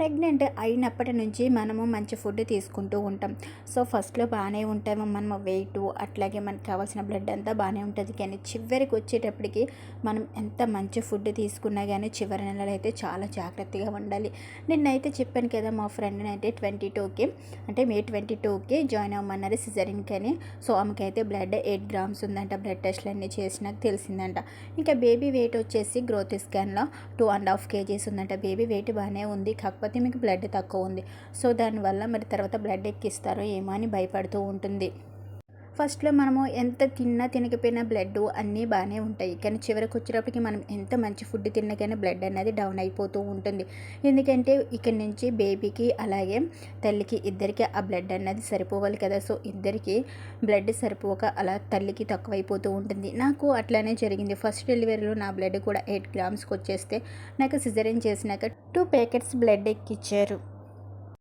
Pregnant అయినప్పటి నుంచి మనము మంచి ఫుడ్ తీసుకుంటూ ఉంటాం. సో ఫస్ట్‌లో బాగానే ఉంటాము. మనము వెయిటు అట్లాగే మనకు కావాల్సిన బ్లడ్ అంతా బాగానే ఉంటుంది. కానీ చివరికి వచ్చేటప్పటికి మనం ఎంత మంచి ఫుడ్ తీసుకున్నా కానీ చివరి నెలలో అయితే చాలా జాగ్రత్తగా ఉండాలి. నిన్నైతే చెప్పాను కదా, మా ఫ్రెండ్‌ని అయితే 22కి అంటే మే 22కి జాయిన్ అవ్వమన్నారు సిజరీన్‌కి అని. సో ఆమెకైతే బ్లడ్ 8 గ్రామ్స్ ఉందంట. బ్లడ్ టెస్ట్‌లు అన్నీ చేసినాక తెలిసిందంట. ఇంకా బేబీ వెయిట్ వచ్చేసి గ్రోత్ స్కాన్‌లో 2.5 కేజీస్ ఉందంట. బేబీ వెయిట్ బాగానే ఉంది, కాకపోతే మీకు బ్లడ్ తక్కువ ఉంది. సో దానివల్ల మరి తర్వాత బ్లడ్ ఎక్కిస్తారో ఏమో అని భయపడుతూ ఉంటుంది. ఫస్ట్‌లో మనము ఎంత తిన్నా తినకపోయినా బ్లడ్ అన్నీ బాగానే ఉంటాయి. కానీ చివరికి వచ్చేటప్పటికి మనం ఎంత మంచి ఫుడ్ తిన్నా కానీ బ్లడ్ అనేది డౌన్ అయిపోతూ ఉంటుంది. ఎందుకంటే ఇక్కడి నుంచి బేబీకి అలాగే తల్లికి ఇద్దరికి ఆ బ్లడ్ అన్నది సరిపోవాలి కదా. సో ఇద్దరికి బ్లడ్ సరిపోక అలా తల్లికి తక్కువైపోతూ ఉంటుంది. నాకు అట్లానే జరిగింది. ఫస్ట్ డెలివరీలో నా బ్లడ్ కూడా 8 గ్రామ్స్కి వచ్చేస్తే నాకు సిజరీన్ చేసినాక 2 ప్యాకెట్స్ బ్లడ్ ఎక్కిచ్చారు.